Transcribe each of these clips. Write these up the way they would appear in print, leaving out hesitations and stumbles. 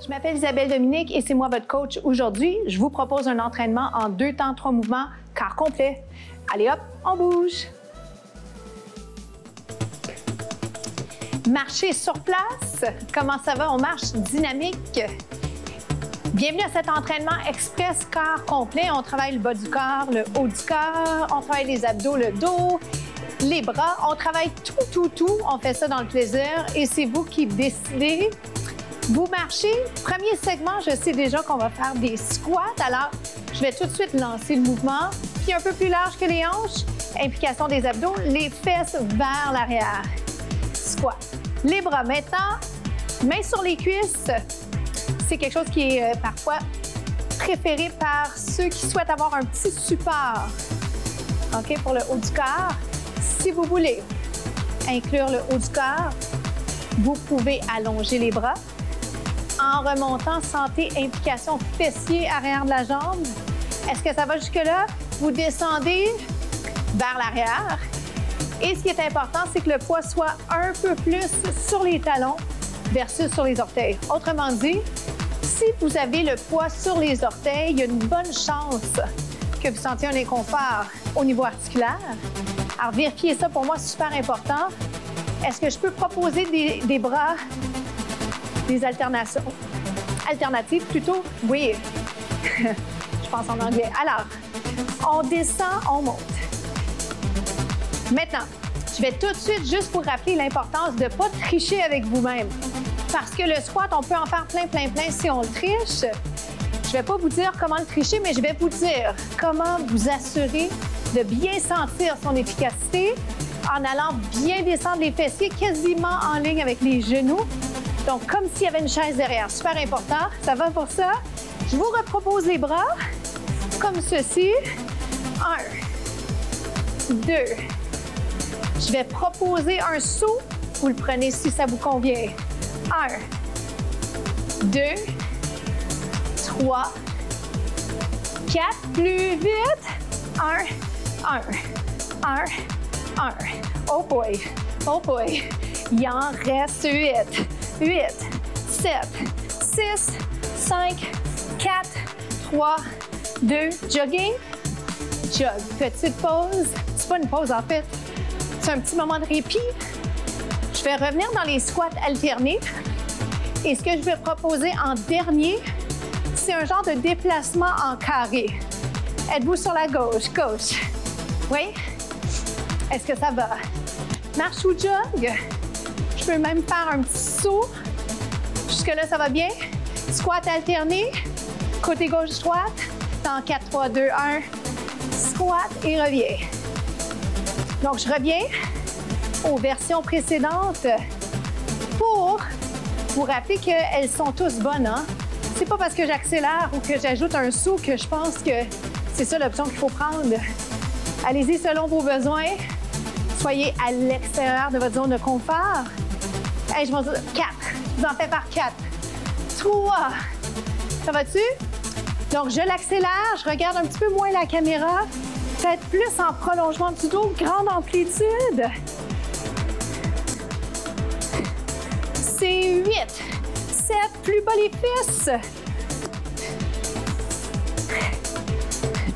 Je m'appelle Isabelle Dominique et c'est moi votre coach. Aujourd'hui, je vous propose un entraînement en 2 temps, 3 mouvements, quart complet. Allez hop, on bouge. Marcher sur place. Comment ça va? On marche dynamique. Bienvenue à cet entraînement express quart complet. On travaille le bas du corps, le haut du corps, on travaille les abdos, le dos, les bras. On travaille tout. On fait ça dans le plaisir et c'est vous qui décidez. Vous marchez. Premier segment, je sais déjà qu'on va faire des squats. Alors, je vais tout de suite lancer le mouvement. Puis un peu plus large que les hanches. Implication des abdos, les fesses vers l'arrière. Squat. Les bras maintenant, mains sur les cuisses. C'est quelque chose qui est parfois préféré par ceux qui souhaitent avoir un petit support. OK, pour le haut du corps. Si vous voulez inclure le haut du corps, vous pouvez allonger les bras. En remontant, sentez implication fessier arrière de la jambe. Est-ce que ça va jusque-là? Vous descendez vers l'arrière. Et ce qui est important, c'est que le poids soit un peu plus sur les talons versus sur les orteils. Autrement dit, si vous avez le poids sur les orteils, il y a une bonne chance que vous sentiez un inconfort au niveau articulaire. Alors, vérifiez ça, pour moi, c'est super important. Est-ce que je peux proposer des bras, des alternatives plutôt? Oui. Je pense en anglais. Alors, on descend, on monte. Maintenant, je vais tout de suite juste vous rappeler l'importance de ne pas tricher avec vous-même. Parce que le squat, on peut en faire plein si on le triche. Je ne vais pas vous dire comment le tricher, mais je vais vous dire comment vous assurer de bien sentir son efficacité en allant bien descendre les fessiers quasiment en ligne avec les genoux. Donc, comme s'il y avait une chaise derrière. Super important. Ça va pour ça? Je vous repropose les bras comme ceci. 1, 2. Je vais proposer un saut. Vous le prenez si ça vous convient. 1, 2, 3, 4. Plus vite. 1. Oh boy. Il en reste 8. 7, 6, 5, 4, 3, 2. Jogging. Jog. Petite pause. C'est pas une pause en fait. C'est un petit moment de répit. Je vais revenir dans les squats alternés. Et ce que je vais proposer en dernier, c'est un genre de déplacement en carré. Êtes-vous sur la gauche? Gauche. Oui? Est-ce que ça va? Marche ou jog? Je peux même faire un petit saut. Jusque-là, ça va bien? Squat alterné. Côté gauche-droite. Dans 4, 3, 2, 1. Squat et reviens. Donc, je reviens aux versions précédentes pour vous rappeler qu'elles sont tous bonnes. Hein? C'est pas parce que j'accélère ou que j'ajoute un saut que je pense que c'est ça l'option qu'il faut prendre. Allez-y selon vos besoins. Soyez à l'extérieur de votre zone de confort. Hey, je vais 4. Je vous en fais par 4. 3. Ça va-tu? Donc, je l'accélère. Je regarde un petit peu moins la caméra. Peut-être plus en prolongement du dos. Grande amplitude. C'est 8. 7. Plus bas les fesses.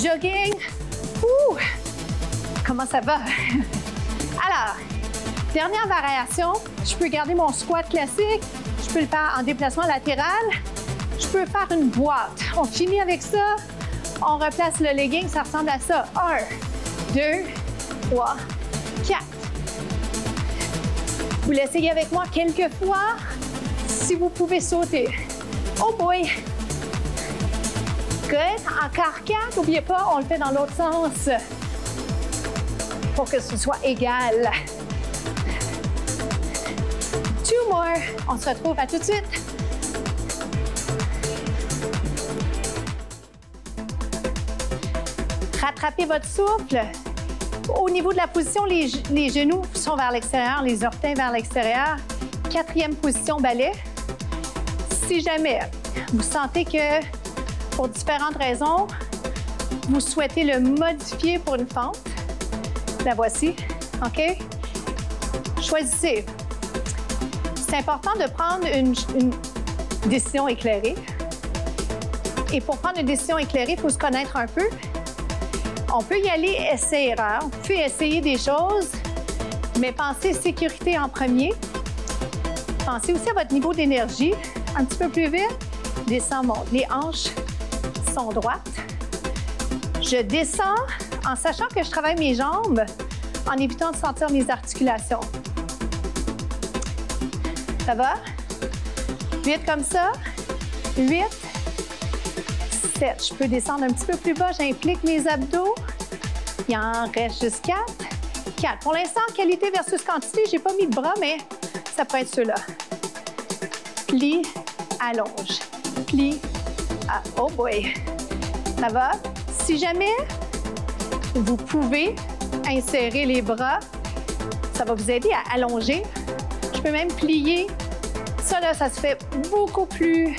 Jogging. Ouh! Comment ça va? Alors, dernière variation, je peux garder mon squat classique, je peux le faire en déplacement latéral, je peux faire une boîte. On finit avec ça, on replace le legging, ça ressemble à ça. 1, 2, 3, 4. Vous l'essayez avec moi quelques fois, si vous pouvez sauter. Oh boy! Good. Encore 4, n'oubliez pas, on le fait dans l'autre sens pour que ce soit égal. 2 more. On se retrouve à tout de suite. Rattrapez votre souffle. Au niveau de la position, les genoux sont vers l'extérieur, les orteils vers l'extérieur. 4e position, balai. Si jamais vous sentez que, pour différentes raisons, vous souhaitez le modifier pour une fente, la voici, OK? Choisissez. C'est important de prendre décision éclairée. Et pour prendre une décision éclairée, il faut se connaître un peu. On peut y aller essai-erreur. Vous pouvez essayer des choses, mais pensez sécurité en premier. Pensez aussi à votre niveau d'énergie. Un petit peu plus vite. Descends, monte. Les hanches sont droites. Je descends en sachant que je travaille mes jambes, en évitant de sentir mes articulations. Ça va? 8 comme ça. 8. 7. Je peux descendre un petit peu plus bas. J'implique mes abdos. Il en reste juste 4. 4. Pour l'instant, qualité versus quantité, je n'ai pas mis de bras, mais ça peut être ceux-là. Plie, allonge. Plie, oh boy. Ça va? Si jamais vous pouvez insérer les bras, ça va vous aider à allonger. Je peux même plier. Ça, là, ça se fait beaucoup plus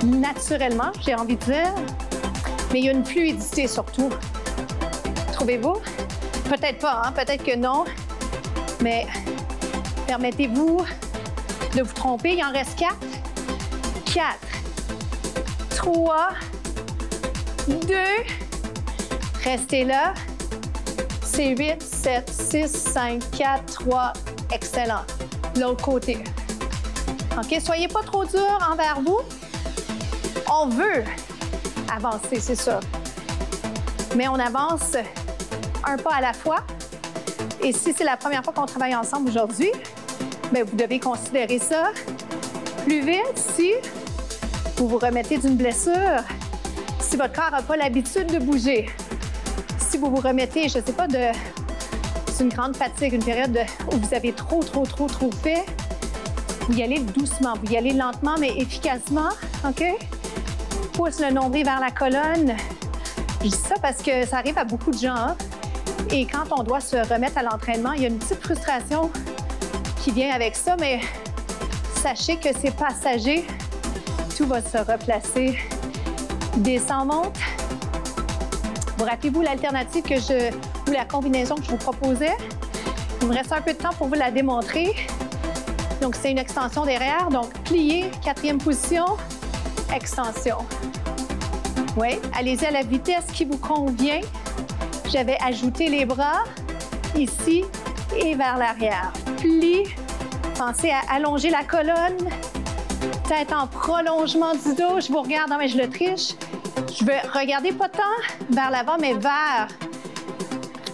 naturellement, j'ai envie de dire. Mais il y a une fluidité surtout. Trouvez-vous? Peut-être pas, hein? Peut-être que non. Mais permettez-vous de vous tromper. Il en reste 4. 4. 3. 2. Restez là. C'est 8, 7, 6, 5, 4, 3. Excellent. L'autre côté. OK? Soyez pas trop dur envers vous. On veut avancer, c'est ça. Mais on avance un pas à la fois. Et si c'est la première fois qu'on travaille ensemble aujourd'hui, bien, vous devez considérer ça plus vite si vous vous remettez d'une blessure, si votre corps n'a pas l'habitude de bouger, si vous vous remettez, je ne sais pas, d'une grande fatigue, une période où vous avez trop fait, vous y allez doucement, vous y allez lentement mais efficacement, OK? Pousse le nombril vers la colonne. Je dis ça parce que ça arrive à beaucoup de gens, hein? Et quand on doit se remettre à l'entraînement, il y a une petite frustration qui vient avec ça, mais sachez que c'est passager. Tout va se replacer. Descend, monte. Vous rappelez-vous l'alternative ou la combinaison que je vous proposais? Il me reste un peu de temps pour vous la démontrer. Donc, c'est une extension derrière. Donc, plié, 4e position, extension. Oui, allez-y à la vitesse qui vous convient. J'avais ajouté les bras ici et vers l'arrière. Plie. Pensez à allonger la colonne. Tête en prolongement du dos. Je vous regarde, non mais je le triche. Je veux regarder pas tant vers l'avant, mais vers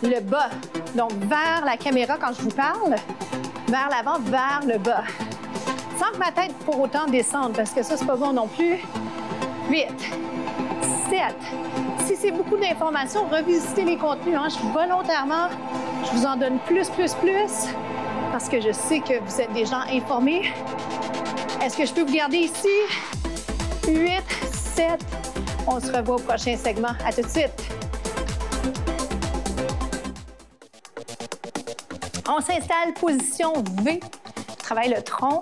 le bas. Donc, vers la caméra quand je vous parle. Vers l'avant, vers le bas. Sans que ma tête pour autant descende, parce que ça, c'est pas bon non plus. 8, 7. Si c'est beaucoup d'informations, revisitez les contenus. Hein. Volontairement, je vous en donne plus, parce que je sais que vous êtes des gens informés. Est-ce que je peux vous garder ici? 8, 7. On se revoit au prochain segment. À tout de suite. On s'installe, position V. On travaille le tronc.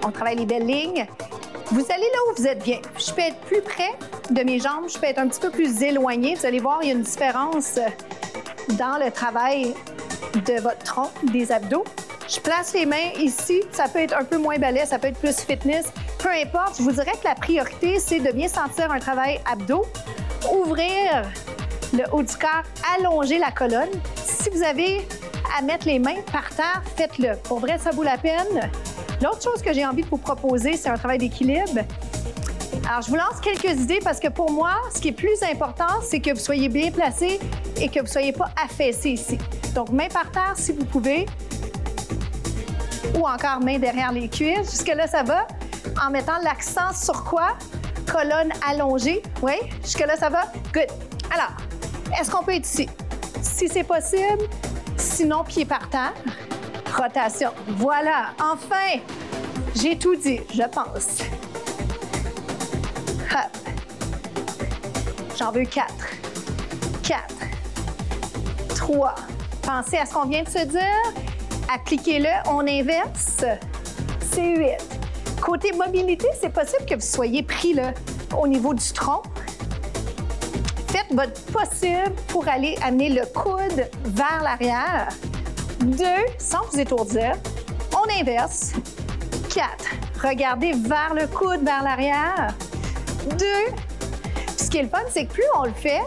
On travaille les belles lignes. Vous allez là où vous êtes bien. Je peux être plus près de mes jambes, je peux être un petit peu plus éloignée. Vous allez voir, il y a une différence dans le travail de votre tronc, des abdos. Je place les mains ici. Ça peut être un peu moins balai, ça peut être plus fitness. Peu importe, je vous dirais que la priorité, c'est de bien sentir un travail abdos. Ouvrir le haut du corps, allonger la colonne. Si vous avez à mettre les mains par terre, faites-le. Pour vrai, ça vaut la peine. L'autre chose que j'ai envie de vous proposer, c'est un travail d'équilibre. Alors, je vous lance quelques idées parce que pour moi, ce qui est plus important, c'est que vous soyez bien placé et que vous ne soyez pas affaissé ici. Donc, main par terre si vous pouvez. Ou encore main derrière les cuisses. Jusque-là, ça va. En mettant l'accent sur quoi? Colonne allongée. Oui? Jusque-là, ça va? Good. Alors, est-ce qu'on peut être ici? Si c'est possible. Sinon, pied par terre. Rotation. Voilà. Enfin, j'ai tout dit, je pense. Hop. J'en veux 4. 4. 3. Pensez à ce qu'on vient de se dire. Appliquez-le. On inverse. C'est 8. Côté mobilité, c'est possible que vous soyez pris là, au niveau du tronc. Faites votre possible pour aller amener le coude vers l'arrière. 2, sans vous étourdir. On inverse. 4. Regardez vers le coude, vers l'arrière. 2. Ce qui est le fun, c'est que plus on le fait,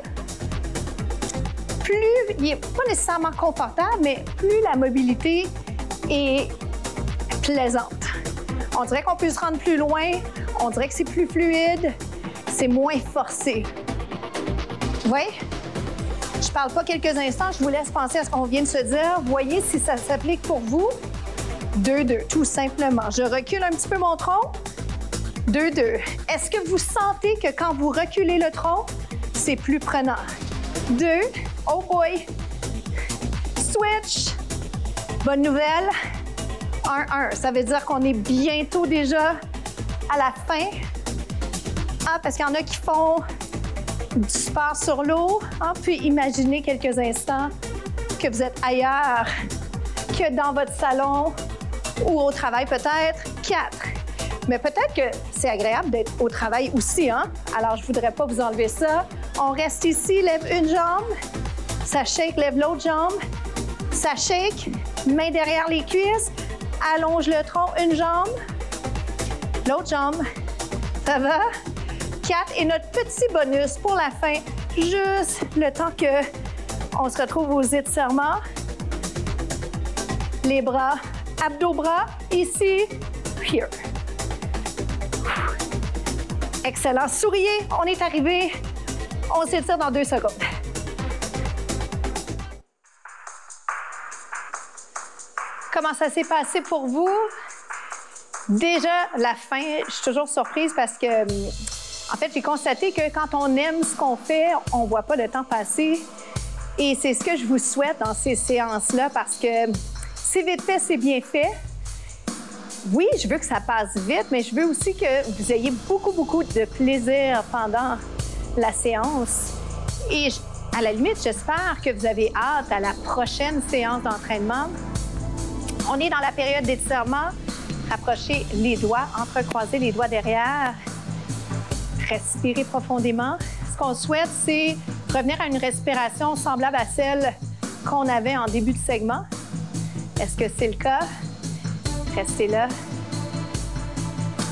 plus il n'est pas nécessairement confortable, mais plus la mobilité est plaisante. On dirait qu'on peut se rendre plus loin, on dirait que c'est plus fluide, c'est moins forcé. Vous voyez? Je ne parle pas quelques instants, je vous laisse penser à ce qu'on vient de se dire. Voyez si ça s'applique pour vous. 2-2, tout simplement. Je recule un petit peu mon tronc. 2-2. Est-ce que vous sentez que quand vous reculez le tronc, c'est plus prenant? 2. Oh boy. Switch. Bonne nouvelle. 1-1. Ça veut dire qu'on est bientôt déjà à la fin. Ah, parce qu'il y en a qui font du sport sur l'eau. Ah, puis imaginez quelques instants que vous êtes ailleurs que dans votre salon ou au travail peut-être. 4. Mais peut-être que c'est agréable d'être au travail aussi, hein? Alors, je ne voudrais pas vous enlever ça. On reste ici, lève une jambe. Ça shake, lève l'autre jambe. Ça shake, main derrière les cuisses. Allonge le tronc, une jambe. L'autre jambe. Ça va? 4. Et notre petit bonus pour la fin, juste le temps qu'on se retrouve aux étirements. Les bras, abdos-bras, ici, here. Excellent. Souriez, on est arrivé. On s'étire dans 2 secondes. Comment ça s'est passé pour vous? Déjà, la fin, je suis toujours surprise parce que, en fait, j'ai constaté que quand on aime ce qu'on fait, on ne voit pas le temps passer. Et c'est ce que je vous souhaite dans ces séances-là parce que c'est vite fait, c'est bien fait. Oui, je veux que ça passe vite, mais je veux aussi que vous ayez beaucoup de plaisir pendant la séance. Et à la limite, j'espère que vous avez hâte à la prochaine séance d'entraînement. On est dans la période d'étirement. Rapprochez les doigts, entrecroisez les doigts derrière. Respirez profondément. Ce qu'on souhaite, c'est revenir à une respiration semblable à celle qu'on avait en début de segment. Est-ce que c'est le cas? Restez là.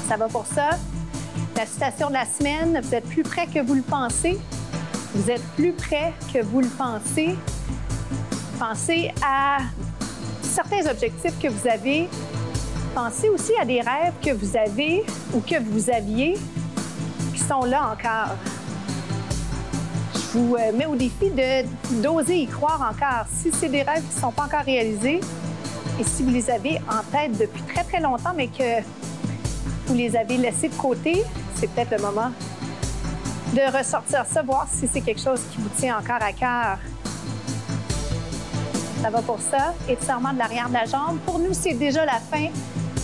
Ça va pour ça. La citation de la semaine, vous êtes plus près que vous le pensez. Vous êtes plus près que vous le pensez. Pensez à certains objectifs que vous avez. Pensez aussi à des rêves que vous avez ou que vous aviez qui sont là encore. Je vous mets au défi d'oser y croire encore. Si c'est des rêves qui ne sont pas encore réalisés et si vous les avez en tête depuis très longtemps, mais que vous les avez laissés de côté, c'est peut-être le moment de ressortir ça, voir si c'est quelque chose qui vous tient encore à cœur. Ça va pour ça. Étirement de l'arrière de la jambe. Pour nous, c'est déjà la fin.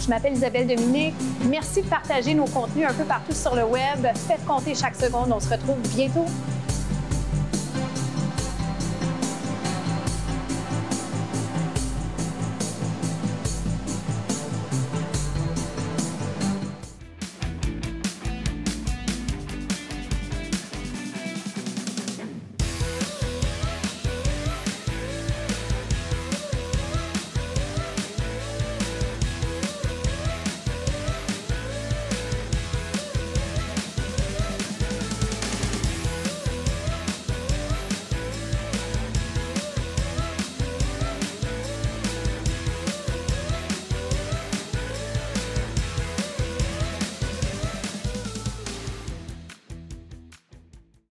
Je m'appelle Isabelle Dominique. Merci de partager nos contenus un peu partout sur le web. Faites compter chaque seconde. On se retrouve bientôt.